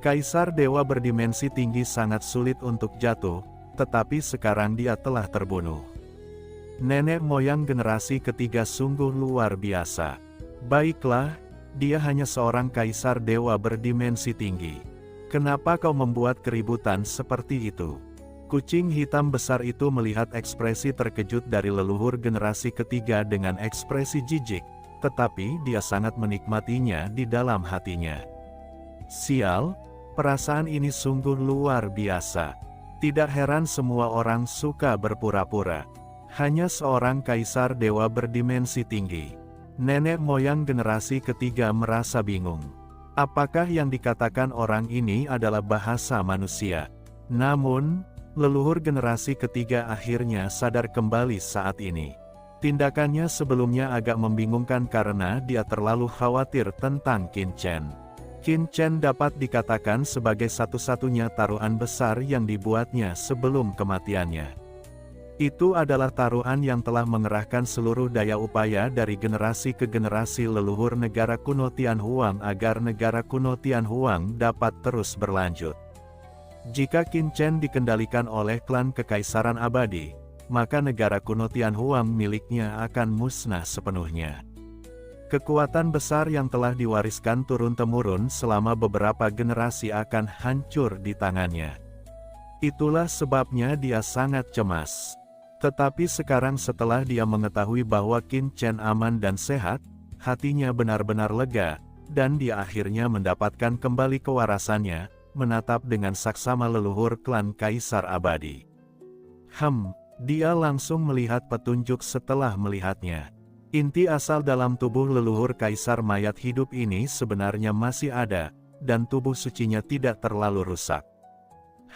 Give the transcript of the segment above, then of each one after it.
Kaisar dewa berdimensi tinggi sangat sulit untuk jatuh, tetapi sekarang dia telah terbunuh. Nenek moyang generasi ketiga sungguh luar biasa. Baiklah, dia hanya seorang kaisar dewa berdimensi tinggi. Kenapa kau membuat keributan seperti itu? Kucing hitam besar itu melihat ekspresi terkejut dari leluhur generasi ketiga dengan ekspresi jijik, tetapi dia sangat menikmatinya di dalam hatinya. Sial, perasaan ini sungguh luar biasa. Tidak heran semua orang suka berpura-pura. Hanya seorang kaisar dewa berdimensi tinggi. Nenek moyang generasi ketiga merasa bingung. Apakah yang dikatakan orang ini adalah bahasa manusia? Namun, leluhur generasi ketiga akhirnya sadar kembali saat ini. Tindakannya sebelumnya agak membingungkan karena dia terlalu khawatir tentang Qin Chen. Qin Chen dapat dikatakan sebagai satu-satunya taruhan besar yang dibuatnya sebelum kematiannya. Itu adalah taruhan yang telah mengerahkan seluruh daya upaya dari generasi ke generasi leluhur negara kuno Tianhuang agar negara kuno Tianhuang dapat terus berlanjut. Jika Qin Chen dikendalikan oleh klan Kekaisaran Abadi, maka negara kuno Tianhuang miliknya akan musnah sepenuhnya. Kekuatan besar yang telah diwariskan turun-temurun selama beberapa generasi akan hancur di tangannya. Itulah sebabnya dia sangat cemas. Tetapi sekarang setelah dia mengetahui bahwa Qin Chen aman dan sehat, hatinya benar-benar lega, dan dia akhirnya mendapatkan kembali kewarasannya, menatap dengan saksama leluhur klan Kaisar Abadi. Dia langsung melihat petunjuk setelah melihatnya. Inti asal dalam tubuh leluhur kaisar mayat hidup ini sebenarnya masih ada, dan tubuh sucinya tidak terlalu rusak.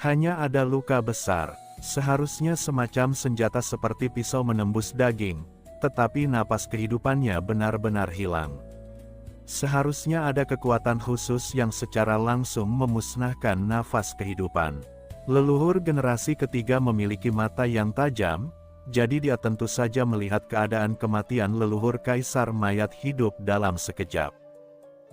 Hanya ada luka besar, seharusnya semacam senjata seperti pisau menembus daging, tetapi napas kehidupannya benar-benar hilang. Seharusnya ada kekuatan khusus yang secara langsung memusnahkan nafas kehidupan. Leluhur generasi ketiga memiliki mata yang tajam, jadi dia tentu saja melihat keadaan kematian leluhur kaisar mayat hidup dalam sekejap.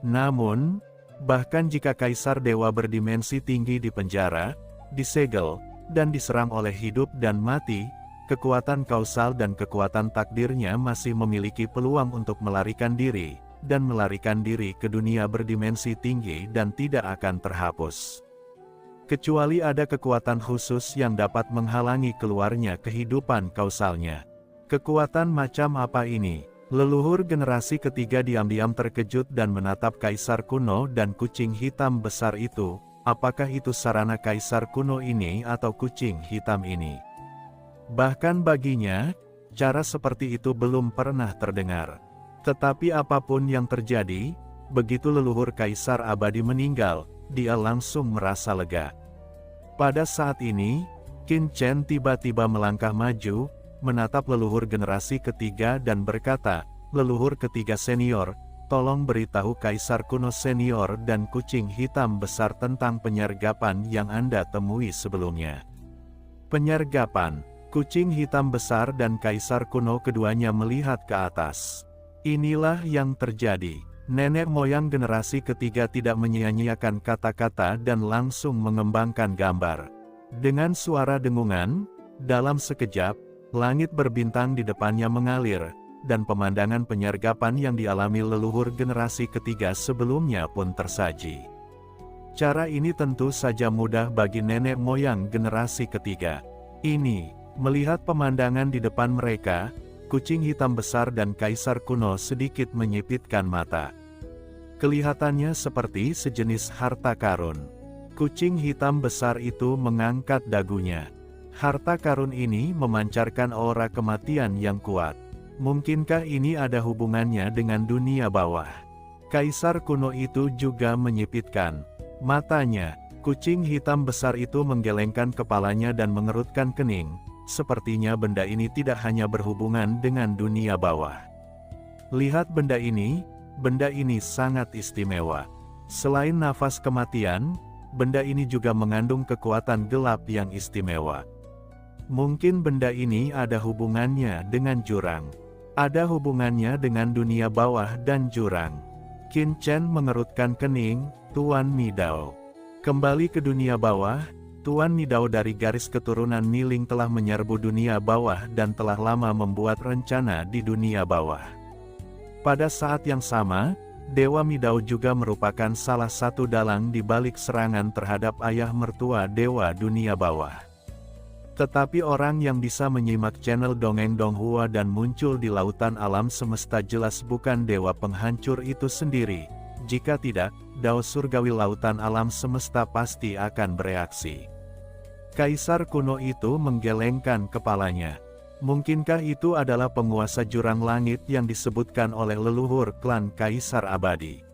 Namun, bahkan jika kaisar dewa berdimensi tinggi di penjara, disegel, dan diserang oleh hidup dan mati, kekuatan kausal dan kekuatan takdirnya masih memiliki peluang untuk melarikan diri, dan melarikan diri ke dunia berdimensi tinggi dan tidak akan terhapus. Kecuali ada kekuatan khusus yang dapat menghalangi keluarnya kehidupan kausalnya. Kekuatan macam apa ini? Leluhur generasi ketiga diam-diam terkejut dan menatap kaisar kuno dan kucing hitam besar itu. Apakah itu sarana kaisar kuno ini atau kucing hitam ini? Bahkan baginya, cara seperti itu belum pernah terdengar. Tetapi apapun yang terjadi, begitu leluhur kaisar abadi meninggal, dia langsung merasa lega. Pada saat ini, Qin Chen tiba-tiba melangkah maju, menatap leluhur generasi ketiga dan berkata, "Leluhur ketiga senior, tolong beritahu kaisar kuno senior dan kucing hitam besar tentang penyergapan yang Anda temui sebelumnya." Penyergapan, kucing hitam besar dan kaisar kuno keduanya melihat ke atas. Inilah yang terjadi. Nenek moyang generasi ketiga tidak menyia-nyiakan kata-kata dan langsung mengembangkan gambar. Dengan suara dengungan, dalam sekejap, langit berbintang di depannya mengalir, dan pemandangan penyergapan yang dialami leluhur generasi ketiga sebelumnya pun tersaji. Cara ini tentu saja mudah bagi nenek moyang generasi ketiga. Ini, melihat pemandangan di depan mereka, kucing hitam besar dan kaisar kuno sedikit menyipitkan mata. Kelihatannya seperti sejenis harta karun. Kucing hitam besar itu mengangkat dagunya. Harta karun ini memancarkan aura kematian yang kuat. Mungkinkah ini ada hubungannya dengan dunia bawah? Kaisar kuno itu juga menyipitkan matanya. Kucing hitam besar itu menggelengkan kepalanya dan mengerutkan kening. Sepertinya benda ini tidak hanya berhubungan dengan dunia bawah. Lihat benda ini sangat istimewa. Selain nafas kematian, benda ini juga mengandung kekuatan gelap yang istimewa. Mungkin benda ini ada hubungannya dengan jurang. Ada hubungannya dengan dunia bawah dan jurang. Qin Chen mengerutkan kening, Tuan Midao. Kembali ke dunia bawah, Tuan Midao dari garis keturunan Niling telah menyerbu dunia bawah dan telah lama membuat rencana di dunia bawah. Pada saat yang sama, Dewa Midao juga merupakan salah satu dalang di balik serangan terhadap ayah mertua Dewa Dunia Bawah. Tetapi orang yang bisa menyimak channel Dongeng Donghua dan muncul di lautan alam semesta jelas bukan dewa penghancur itu sendiri. Jika tidak, Dao surgawi lautan alam semesta pasti akan bereaksi. Kaisar kuno itu menggelengkan kepalanya. Mungkinkah itu adalah penguasa jurang langit yang disebutkan oleh leluhur klan Kaisar Abadi?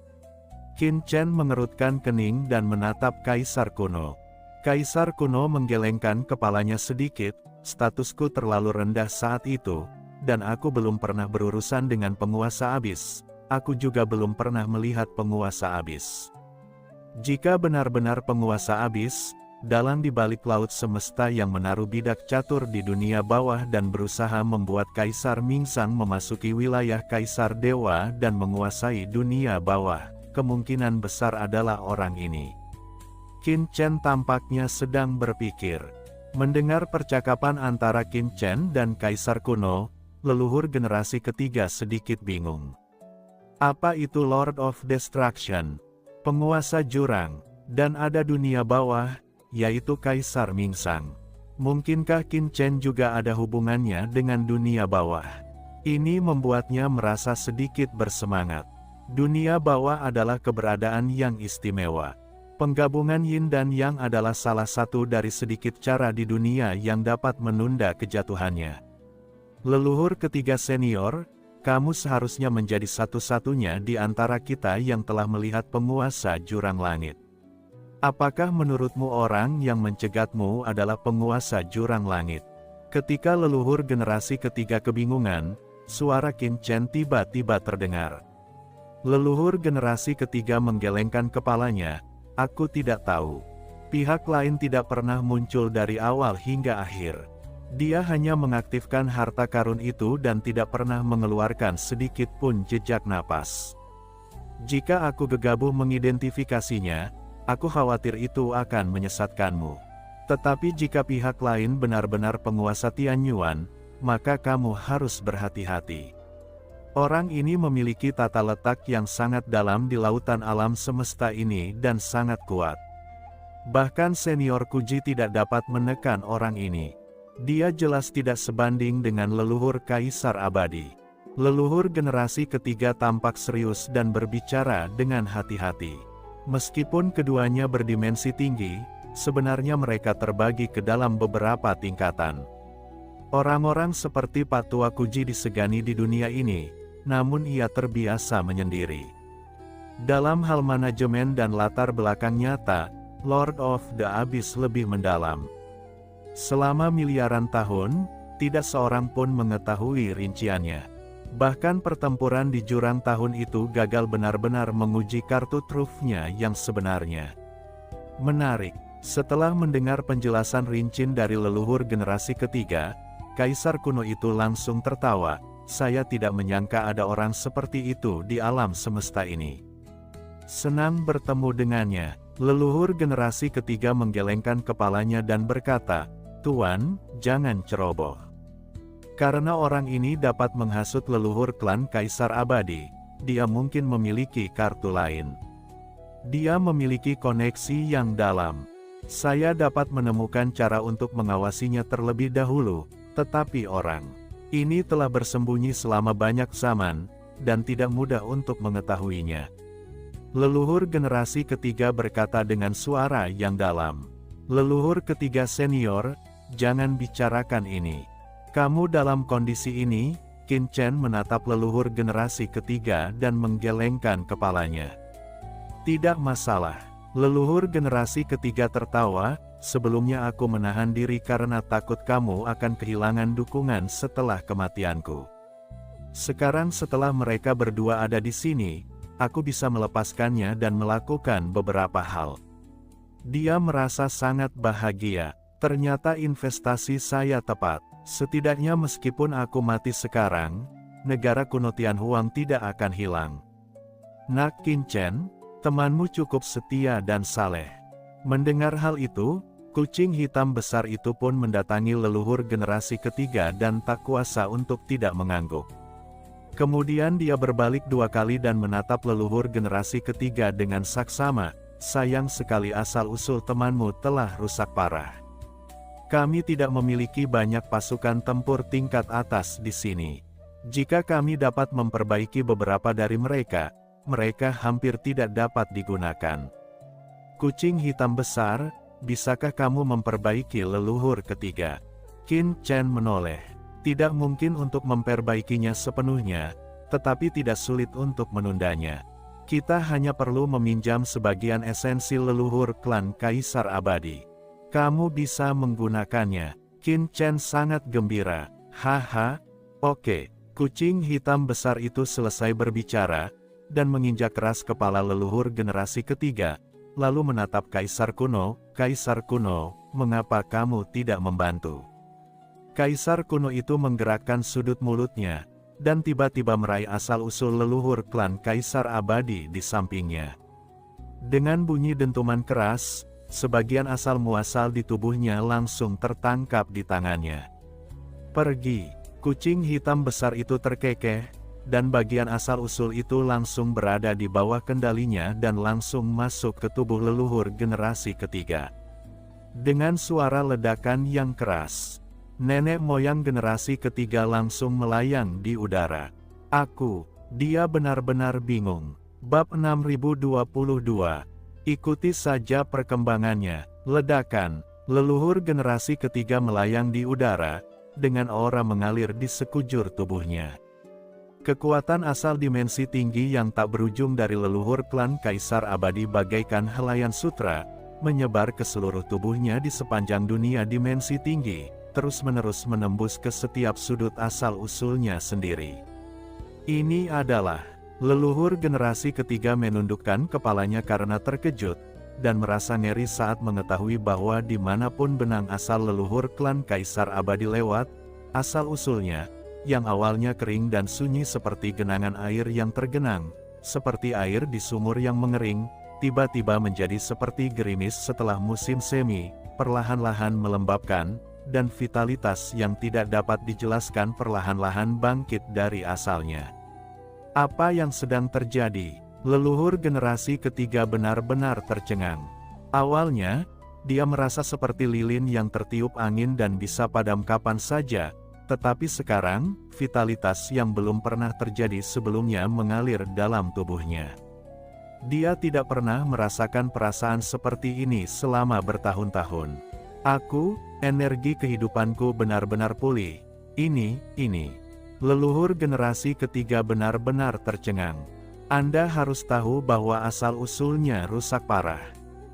Qin Chen mengerutkan kening dan menatap Kaisar kuno. Kaisar kuno menggelengkan kepalanya sedikit, statusku terlalu rendah saat itu, dan aku belum pernah berurusan dengan penguasa abis. Aku juga belum pernah melihat penguasa abis. Jika benar-benar penguasa abis, dalang di balik laut semesta yang menaruh bidak catur di dunia bawah dan berusaha membuat Kaisar Mingsang memasuki wilayah Kaisar Dewa dan menguasai dunia bawah, kemungkinan besar adalah orang ini. Qin Chen tampaknya sedang berpikir. Mendengar percakapan antara Qin Chen dan Kaisar kuno, leluhur generasi ketiga sedikit bingung. Apa itu Lord of Destruction? Penguasa jurang, dan ada dunia bawah, yaitu Kaisar Mingsang. Mungkinkah Qin Chen juga ada hubungannya dengan dunia bawah? Ini membuatnya merasa sedikit bersemangat. Dunia bawah adalah keberadaan yang istimewa. Penggabungan Yin dan Yang adalah salah satu dari sedikit cara di dunia yang dapat menunda kejatuhannya. Leluhur ketiga senior, kamu seharusnya menjadi satu-satunya di antara kita yang telah melihat penguasa jurang langit. Apakah menurutmu orang yang mencegatmu adalah penguasa jurang langit? Ketika leluhur generasi ketiga kebingungan, suara Qin Chen tiba-tiba terdengar. Leluhur generasi ketiga menggelengkan kepalanya, aku tidak tahu. Pihak lain tidak pernah muncul dari awal hingga akhir. Dia hanya mengaktifkan harta karun itu dan tidak pernah mengeluarkan sedikit pun jejak napas. Jika aku gegabah mengidentifikasinya, aku khawatir itu akan menyesatkanmu. Tetapi jika pihak lain benar-benar penguasa Tianyuan, maka kamu harus berhati-hati. Orang ini memiliki tata letak yang sangat dalam di lautan alam semesta ini dan sangat kuat. Bahkan senior Kuji tidak dapat menekan orang ini. Dia jelas tidak sebanding dengan leluhur Kaisar Abadi. Leluhur generasi ketiga tampak serius dan berbicara dengan hati-hati. Meskipun keduanya berdimensi tinggi, sebenarnya mereka terbagi ke dalam beberapa tingkatan. Orang-orang seperti Patua Kuji disegani di dunia ini, namun ia terbiasa menyendiri. Dalam hal manajemen dan latar belakang nyata, Lord of the Abyss lebih mendalam. Selama miliaran tahun, tidak seorang pun mengetahui rinciannya. Bahkan pertempuran di jurang tahun itu gagal benar-benar menguji kartu trufnya yang sebenarnya. Menarik, setelah mendengar penjelasan rincin dari leluhur generasi ketiga, Kaisar kuno itu langsung tertawa. Saya tidak menyangka ada orang seperti itu di alam semesta ini. Senang bertemu dengannya. Leluhur generasi ketiga menggelengkan kepalanya dan berkata, Tuan, jangan ceroboh. Karena orang ini dapat menghasut leluhur klan Kaisar Abadi, dia mungkin memiliki kartu lain. Dia memiliki koneksi yang dalam. Saya dapat menemukan cara untuk mengawasinya terlebih dahulu, tetapi orang ini telah bersembunyi selama banyak zaman, dan tidak mudah untuk mengetahuinya. Leluhur generasi ketiga berkata dengan suara yang dalam. Leluhur ketiga senior, jangan bicarakan ini. Kamu dalam kondisi ini, Qin Chen menatap leluhur generasi ketiga dan menggelengkan kepalanya. Tidak masalah. Leluhur generasi ketiga tertawa, sebelumnya aku menahan diri karena takut kamu akan kehilangan dukungan setelah kematianku. Sekarang setelah mereka berdua ada di sini, aku bisa melepaskannya dan melakukan beberapa hal. Dia merasa sangat bahagia. Ternyata investasi saya tepat. Setidaknya meskipun aku mati sekarang, negara kuno Tianhuang tidak akan hilang. Nak Qin Chen, temanmu cukup setia dan saleh. Mendengar hal itu, kucing hitam besar itu pun mendatangi leluhur generasi ketiga dan tak kuasa untuk tidak mengangguk. Kemudian dia berbalik 2 kali dan menatap leluhur generasi ketiga dengan saksama, sayang sekali asal-usul temanmu telah rusak parah. Kami tidak memiliki banyak pasukan tempur tingkat atas di sini. Jika kami dapat memperbaiki beberapa dari mereka, mereka hampir tidak dapat digunakan. Kucing hitam besar, bisakah kamu memperbaiki leluhur ketiga? Qin Chen menoleh. Tidak mungkin untuk memperbaikinya sepenuhnya, tetapi tidak sulit untuk menundanya. Kita hanya perlu meminjam sebagian esensi leluhur klan Kaisar Abadi. Kamu bisa menggunakannya. Qin Chen sangat gembira. Haha, oke. Kucing hitam besar itu selesai berbicara, dan menginjak keras kepala leluhur generasi ketiga, lalu menatap Kaisar kuno. Kaisar kuno, mengapa kamu tidak membantu? Kaisar kuno itu menggerakkan sudut mulutnya, dan tiba-tiba meraih asal-usul leluhur klan Kaisar Abadi di sampingnya. Dengan bunyi dentuman keras, sebagian asal-muasal di tubuhnya langsung tertangkap di tangannya. Pergi, kucing hitam besar itu terkekeh, dan bagian asal-usul itu langsung berada di bawah kendalinya dan langsung masuk ke tubuh leluhur generasi ketiga. Dengan suara ledakan yang keras, nenek moyang generasi ketiga langsung melayang di udara. Dia benar-benar bingung. Bab 6022. Ikuti saja perkembangannya. Ledakan, leluhur generasi ketiga melayang di udara, dengan aura mengalir di sekujur tubuhnya. Kekuatan asal dimensi tinggi yang tak berujung dari leluhur klan Kaisar Abadi bagaikan helaian sutra, menyebar ke seluruh tubuhnya di sepanjang dunia dimensi tinggi, terus-menerus menembus ke setiap sudut asal-usulnya sendiri. Ini adalah leluhur generasi ketiga menundukkan kepalanya karena terkejut, dan merasa ngeri saat mengetahui bahwa dimanapun benang asal leluhur klan Kaisar Abadi lewat, asal-usulnya, yang awalnya kering dan sunyi seperti genangan air yang tergenang, seperti air di sumur yang mengering, tiba-tiba menjadi seperti gerimis setelah musim semi, perlahan-lahan melembabkan, dan vitalitas yang tidak dapat dijelaskan perlahan-lahan bangkit dari asalnya. Apa yang sedang terjadi? Leluhur generasi ketiga benar-benar tercengang. Awalnya, dia merasa seperti lilin yang tertiup angin dan bisa padam kapan saja, tetapi sekarang, vitalitas yang belum pernah terjadi sebelumnya mengalir dalam tubuhnya. Dia tidak pernah merasakan perasaan seperti ini selama bertahun-tahun. Energi kehidupanku benar-benar pulih. Ini. Leluhur generasi ketiga benar-benar tercengang. Anda harus tahu bahwa asal-usulnya rusak parah.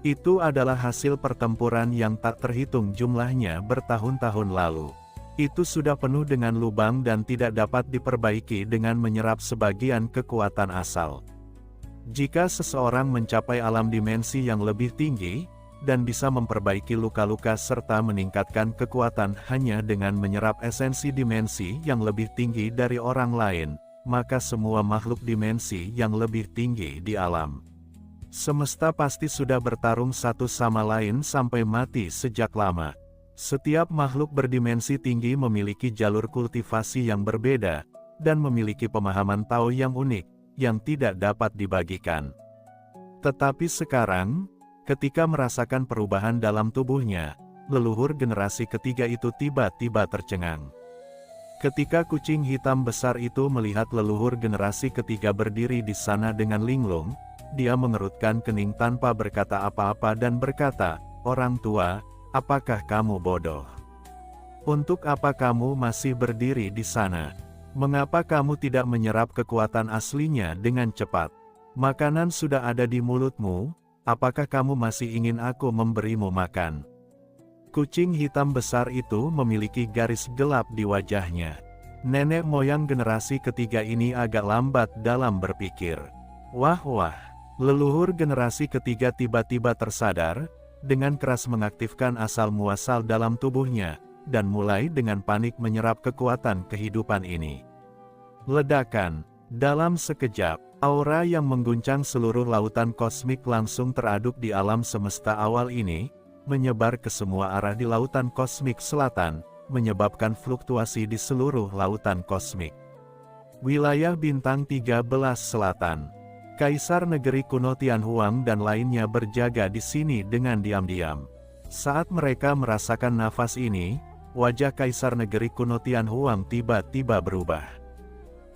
Itu adalah hasil pertempuran yang tak terhitung jumlahnya bertahun-tahun lalu. Itu sudah penuh dengan lubang dan tidak dapat diperbaiki dengan menyerap sebagian kekuatan asal. Jika seseorang mencapai alam dimensi yang lebih tinggi, dan bisa memperbaiki luka-luka serta meningkatkan kekuatan hanya dengan menyerap esensi dimensi yang lebih tinggi dari orang lain, maka semua makhluk dimensi yang lebih tinggi di alam semesta pasti sudah bertarung satu sama lain sampai mati sejak lama. Setiap makhluk berdimensi tinggi memiliki jalur kultivasi yang berbeda, dan memiliki pemahaman Tao yang unik, yang tidak dapat dibagikan. Tetapi sekarang, ketika merasakan perubahan dalam tubuhnya, leluhur generasi ketiga itu tiba-tiba tercengang. Ketika kucing hitam besar itu melihat leluhur generasi ketiga berdiri di sana dengan linglung, dia mengerutkan kening tanpa berkata apa-apa dan berkata, "Orang tua, apakah kamu bodoh? Untuk apa kamu masih berdiri di sana? Mengapa kamu tidak menyerap kekuatan aslinya dengan cepat? Makanan sudah ada di mulutmu, apakah kamu masih ingin aku memberimu makan?" Kucing hitam besar itu memiliki garis gelap di wajahnya. Nenek moyang generasi ketiga ini agak lambat dalam berpikir. Wah, leluhur generasi ketiga tiba-tiba tersadar, dengan keras mengaktifkan asal muasal dalam tubuhnya, dan mulai dengan panik menyerap kekuatan kehidupan ini. Ledakan, Dalam sekejap, aura yang mengguncang seluruh lautan kosmik langsung teraduk di alam semesta awal ini, menyebar ke semua arah di lautan kosmik selatan, menyebabkan fluktuasi di seluruh lautan kosmik. Wilayah Bintang 13 Selatan. Kaisar negeri kuno Tianhuang dan lainnya berjaga di sini dengan diam-diam. Saat mereka merasakan nafas ini, wajah Kaisar negeri kuno Tianhuang tiba-tiba berubah.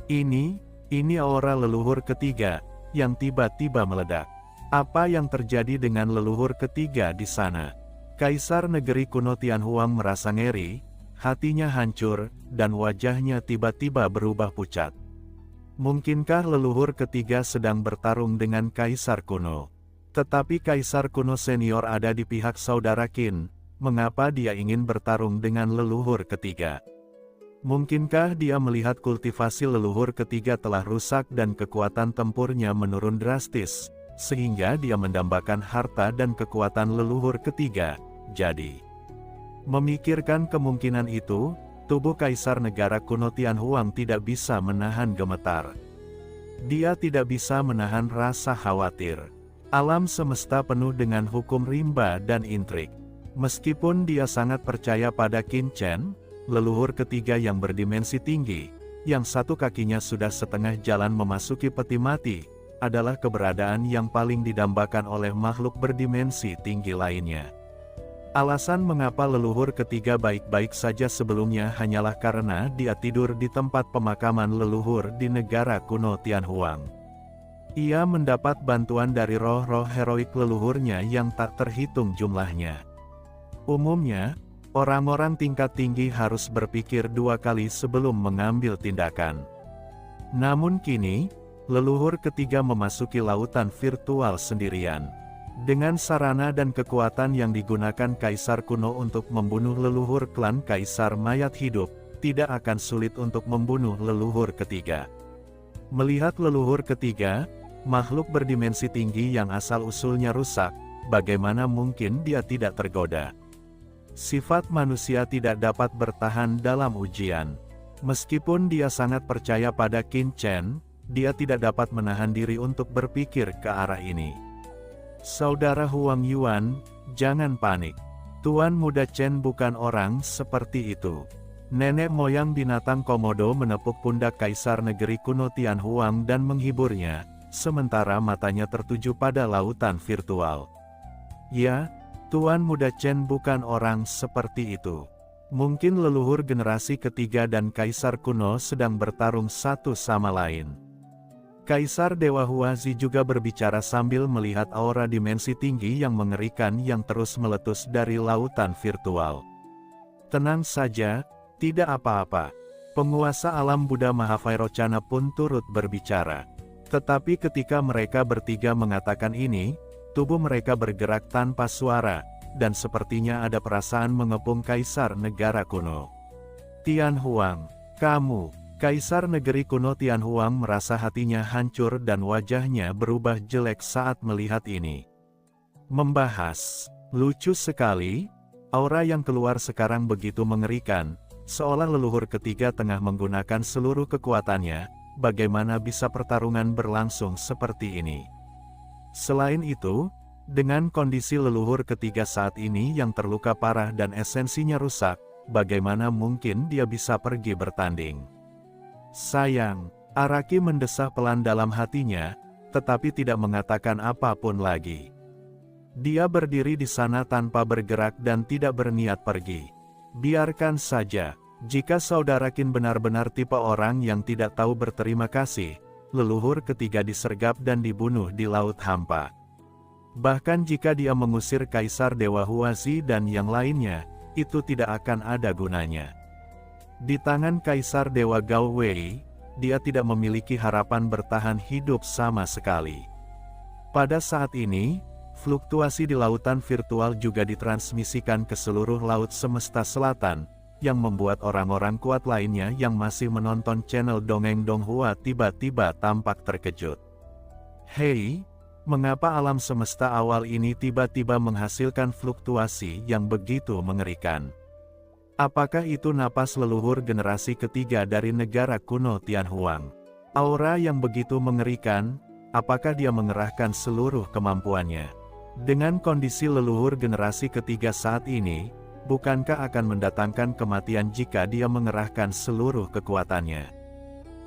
Ini aura leluhur ketiga, yang tiba-tiba meledak. Apa yang terjadi dengan leluhur ketiga di sana? Kaisar negeri kuno Tianhuang merasa ngeri, hatinya hancur, dan wajahnya tiba-tiba berubah pucat. Mungkinkah leluhur ketiga sedang bertarung dengan Kaisar kuno? Tetapi Kaisar kuno senior ada di pihak saudara Qin, mengapa dia ingin bertarung dengan leluhur ketiga? Mungkinkah dia melihat kultivasi leluhur ketiga telah rusak dan kekuatan tempurnya menurun drastis, sehingga dia mendambakan harta dan kekuatan leluhur ketiga? Jadi, memikirkan kemungkinan itu, tubuh Kaisar negara kuno Tianhuang tidak bisa menahan gemetar. Dia tidak bisa menahan rasa khawatir. Alam semesta penuh dengan hukum rimba dan intrik. Meskipun dia sangat percaya pada Qin Chen, leluhur ketiga yang berdimensi tinggi, yang satu kakinya sudah setengah jalan memasuki peti mati, adalah keberadaan yang paling didambakan oleh makhluk berdimensi tinggi lainnya. Alasan mengapa leluhur ketiga baik-baik saja sebelumnya hanyalah karena dia tidur di tempat pemakaman leluhur di negara kuno Tianhuang. Ia mendapat bantuan dari roh-roh heroik leluhurnya yang tak terhitung jumlahnya. Umumnya, orang-orang tingkat tinggi harus berpikir dua kali sebelum mengambil tindakan. Namun kini, leluhur ketiga memasuki lautan virtual sendirian. Dengan sarana dan kekuatan yang digunakan Kaisar kuno untuk membunuh leluhur klan Kaisar mayat hidup, tidak akan sulit untuk membunuh leluhur ketiga. Melihat leluhur ketiga, makhluk berdimensi tinggi yang asal-usulnya rusak, bagaimana mungkin dia tidak tergoda? Sifat manusia tidak dapat bertahan dalam ujian. Meskipun dia sangat percaya pada Qin Chen, dia tidak dapat menahan diri untuk berpikir ke arah ini. Saudara Huang Yuan, jangan panik. Tuan Muda Chen bukan orang seperti itu. Nenek moyang binatang komodo menepuk pundak Kaisar negeri kuno Tianhuang dan menghiburnya, sementara matanya tertuju pada lautan virtual. Ya, Tuan Muda Chen bukan orang seperti itu. Mungkin leluhur generasi ketiga dan Kaisar kuno sedang bertarung satu sama lain. Kaisar Dewa Huazi juga berbicara sambil melihat aura dimensi tinggi yang mengerikan yang terus meletus dari lautan virtual. Tenang saja, tidak apa-apa. Penguasa alam Buddha Mahavairocana pun turut berbicara. Tetapi ketika mereka bertiga mengatakan ini, tubuh mereka bergerak tanpa suara, dan sepertinya ada perasaan mengepung Kaisar negara kuno. Tianhuang, kamu. Kaisar negeri kuno Tianhuang merasa hatinya hancur dan wajahnya berubah jelek saat melihat ini. Membahas, lucu sekali, aura yang keluar sekarang begitu mengerikan, seolah leluhur ketiga tengah menggunakan seluruh kekuatannya. Bagaimana bisa pertarungan berlangsung seperti ini? Selain itu, dengan kondisi leluhur ketiga saat ini yang terluka parah dan esensinya rusak, bagaimana mungkin dia bisa pergi bertanding? Sayang, Araki mendesah pelan dalam hatinya, tetapi tidak mengatakan apapun lagi. Dia berdiri di sana tanpa bergerak dan tidak berniat pergi. Biarkan saja. Jika saudara Qin benar-benar tipe orang yang tidak tahu berterima kasih, leluhur ketiga disergap dan dibunuh di laut hampa. Bahkan jika dia mengusir Kaisar Dewa Huazi dan yang lainnya, itu tidak akan ada gunanya. Di tangan Kaisar Dewa Gao Wei, dia tidak memiliki harapan bertahan hidup sama sekali. Pada saat ini, fluktuasi di lautan virtual juga ditransmisikan ke seluruh laut semesta selatan, yang membuat orang-orang kuat lainnya yang masih menonton channel Dongeng Donghua tiba-tiba tampak terkejut. Hei, mengapa alam semesta awal ini tiba-tiba menghasilkan fluktuasi yang begitu mengerikan? Apakah itu napas leluhur generasi ketiga dari negara kuno Tianhuang? Aura yang begitu mengerikan, apakah dia mengerahkan seluruh kemampuannya? Dengan kondisi leluhur generasi ketiga saat ini, bukankah akan mendatangkan kematian jika dia mengerahkan seluruh kekuatannya?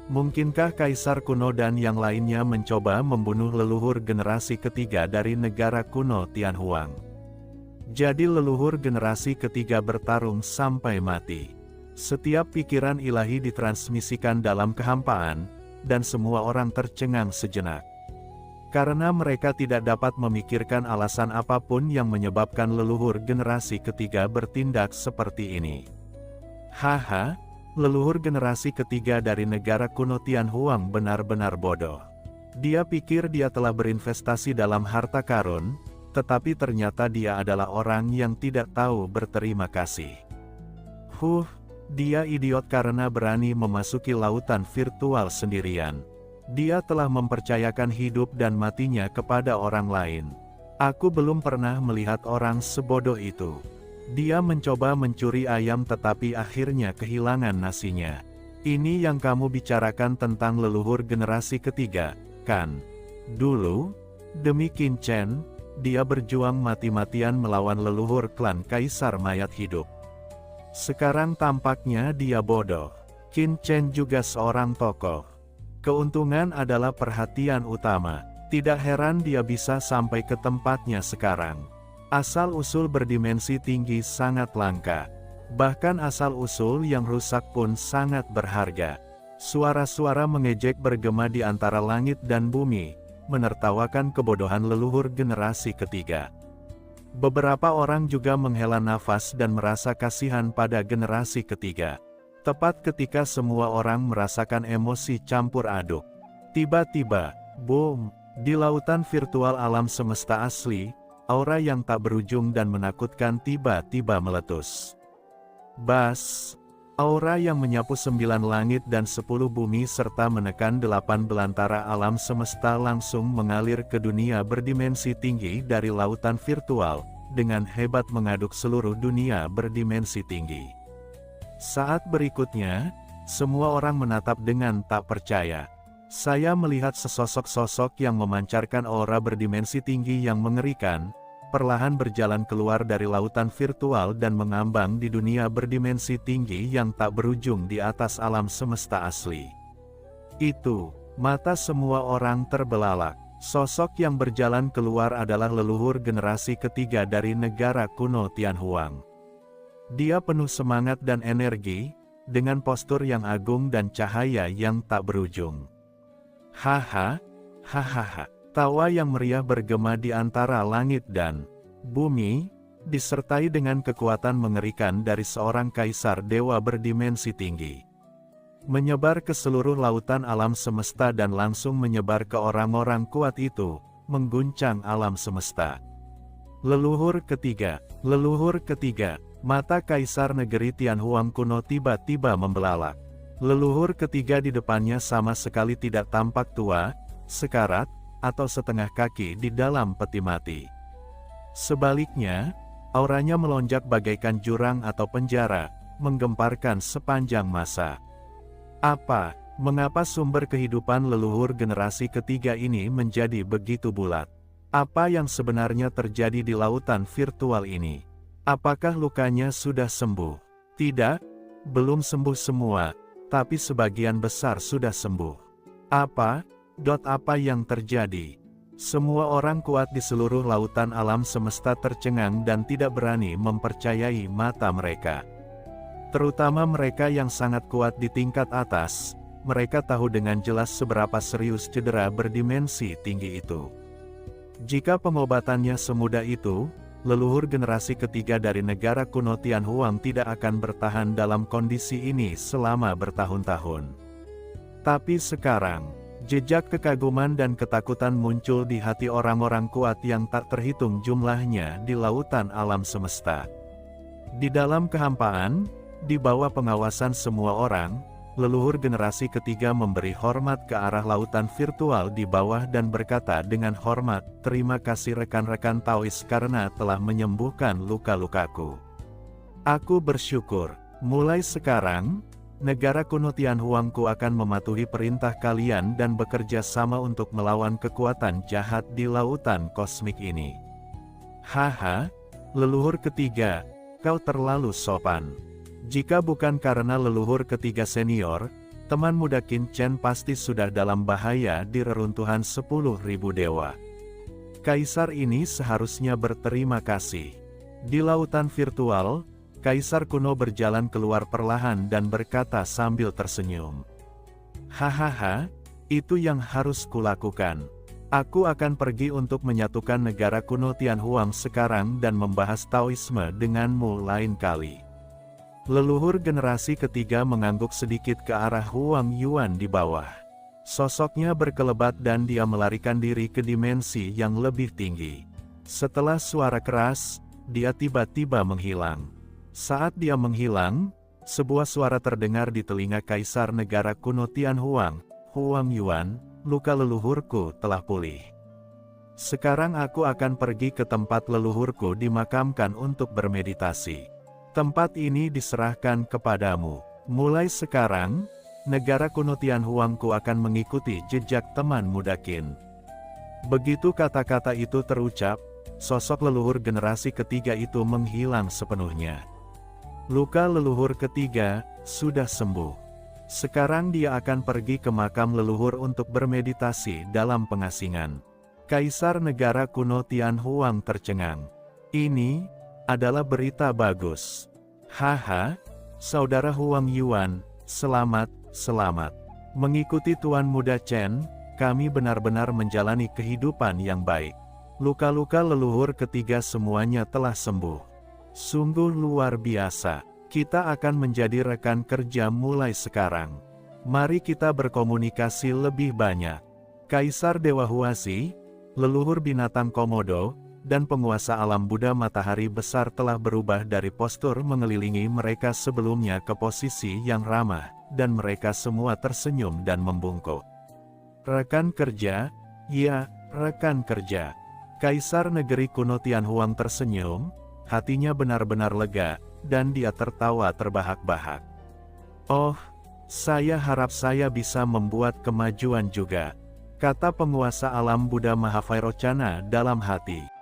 Mungkinkah Kaisar kuno dan yang lainnya mencoba membunuh leluhur generasi ketiga dari negara kuno Tianhuang? Jadi leluhur generasi ketiga bertarung sampai mati. Setiap pikiran ilahi ditransmisikan dalam kehampaan, dan semua orang tercengang sejenak. Karena mereka tidak dapat memikirkan alasan apapun yang menyebabkan leluhur generasi ketiga bertindak seperti ini. Haha, leluhur generasi ketiga dari negara kuno Tianhuang benar-benar bodoh. Dia pikir dia telah berinvestasi dalam harta karun, tetapi ternyata dia adalah orang yang tidak tahu berterima kasih. Dia idiot karena berani memasuki lautan virtual sendirian. Dia telah mempercayakan hidup dan matinya kepada orang lain. Aku belum pernah melihat orang sebodoh itu. Dia mencoba mencuri ayam tetapi akhirnya kehilangan nasinya. Ini yang kamu bicarakan tentang leluhur generasi ketiga, kan? Dulu, demi Qin Chen, dia berjuang mati-matian melawan leluhur klan Kaisar Mayat Hidup. Sekarang tampaknya dia bodoh. Qin Chen juga seorang tokoh. Keuntungan adalah perhatian utama. Tidak heran dia bisa sampai ke tempatnya sekarang. Asal-usul berdimensi tinggi sangat langka. Bahkan asal-usul yang rusak pun sangat berharga. Suara-suara mengejek bergema di antara langit dan bumi, menertawakan kebodohan leluhur generasi ketiga. Beberapa orang juga menghela nafas dan merasa kasihan pada generasi ketiga. Tepat ketika semua orang merasakan emosi campur aduk. Tiba-tiba, boom, di lautan virtual alam semesta asli, aura yang tak berujung dan menakutkan tiba-tiba meletus. Bas, aura yang menyapu 9 langit dan 10 bumi serta menekan 8 belantara alam semesta langsung mengalir ke dunia berdimensi tinggi dari lautan virtual, dengan hebat mengaduk seluruh dunia berdimensi tinggi. Saat berikutnya, semua orang menatap dengan tak percaya. Saya melihat sesosok-sosok yang memancarkan aura berdimensi tinggi yang mengerikan, perlahan berjalan keluar dari lautan virtual dan mengambang di dunia berdimensi tinggi yang tak berujung di atas alam semesta asli. Itu, mata semua orang terbelalak. Sosok yang berjalan keluar adalah leluhur generasi ketiga dari negara kuno Tianhuang. Dia penuh semangat dan energi, dengan postur yang agung dan cahaya yang tak berujung. Haha, hahaha, tawa yang meriah bergema di antara langit dan bumi, disertai dengan kekuatan mengerikan dari seorang kaisar dewa berdimensi tinggi. Menyebar ke seluruh lautan alam semesta dan langsung menyebar ke orang-orang kuat itu, mengguncang alam semesta. Leluhur ketiga, mata kaisar negeri Tianhuang kuno tiba-tiba membelalak. Leluhur ketiga di depannya sama sekali tidak tampak tua, sekarat, atau setengah kaki di dalam peti mati. Sebaliknya, auranya melonjak bagaikan jurang atau penjara, menggemparkan sepanjang masa. Mengapa sumber kehidupan leluhur generasi ketiga ini menjadi begitu bulat? Apa yang sebenarnya terjadi di lautan virtual ini? Apakah lukanya sudah sembuh? Tidak, belum sembuh semua, tapi sebagian besar sudah sembuh. Apa yang terjadi? Semua orang kuat di seluruh lautan alam semesta tercengang dan tidak berani mempercayai mata mereka. Terutama mereka yang sangat kuat di tingkat atas, mereka tahu dengan jelas seberapa serius cedera berdimensi tinggi itu. Jika pengobatannya semudah itu, leluhur generasi ketiga dari negara kuno Tianhuang tidak akan bertahan dalam kondisi ini selama bertahun-tahun. Tapi sekarang, jejak kekaguman dan ketakutan muncul di hati orang-orang kuat yang tak terhitung jumlahnya di lautan alam semesta. Di dalam kehampaan, di bawah pengawasan semua orang, leluhur generasi ketiga memberi hormat ke arah lautan virtual di bawah dan berkata dengan hormat, "Terima kasih rekan-rekan Taois karena telah menyembuhkan luka-lukaku. Aku bersyukur, mulai sekarang, negara kuno Tianhuangku akan mematuhi perintah kalian dan bekerja sama untuk melawan kekuatan jahat di lautan kosmik ini. Haha, leluhur ketiga, kau terlalu sopan. Jika bukan karena leluhur ketiga senior, teman muda Qin Chen pasti sudah dalam bahaya di reruntuhan 10.000 dewa. Kaisar ini seharusnya berterima kasih. Di lautan virtual, Kaisar kuno berjalan keluar perlahan dan berkata sambil tersenyum. Hahaha, itu yang harus kulakukan. Aku akan pergi untuk menyatukan negara kuno Tianhuang sekarang dan membahas Taoisme denganmu lain kali. Leluhur generasi ketiga mengangguk sedikit ke arah Huang Yuan di bawah. Sosoknya berkelebat dan dia melarikan diri ke dimensi yang lebih tinggi. Setelah suara keras, dia tiba-tiba menghilang. Saat dia menghilang, sebuah suara terdengar di telinga Kaisar negara kuno Tianhuang, Huang Yuan, luka leluhurku telah pulih. Sekarang aku akan pergi ke tempat leluhurku dimakamkan untuk bermeditasi. Tempat ini diserahkan kepadamu. Mulai sekarang, negara kuno Tianhuangku akan mengikuti jejak teman muda Qin. Begitu kata-kata itu terucap, sosok leluhur generasi ketiga itu menghilang sepenuhnya. Luka leluhur ketiga sudah sembuh. Sekarang dia akan pergi ke makam leluhur untuk bermeditasi dalam pengasingan. Kaisar negara kuno Tianhuang tercengang. Ini adalah berita bagus. Haha, saudara Huang Yuan, selamat, selamat. Mengikuti Tuan Muda Chen, kami benar-benar menjalani kehidupan yang baik. Luka-luka leluhur ketiga semuanya telah sembuh. Sungguh luar biasa. Kita akan menjadi rekan kerja mulai sekarang. Mari kita berkomunikasi lebih banyak. Kaisar Dewa Huasi, leluhur binatang Komodo, dan penguasa alam Buddha Matahari Besar telah berubah dari postur mengelilingi mereka sebelumnya ke posisi yang ramah, dan mereka semua tersenyum dan membungkuk. Rekan kerja? Ya, rekan kerja. Kaisar negeri kuno Tianhuang tersenyum, hatinya benar-benar lega, dan dia tertawa terbahak-bahak. Oh, saya harap saya bisa membuat kemajuan juga, kata penguasa alam Buddha Mahavairocana dalam hati.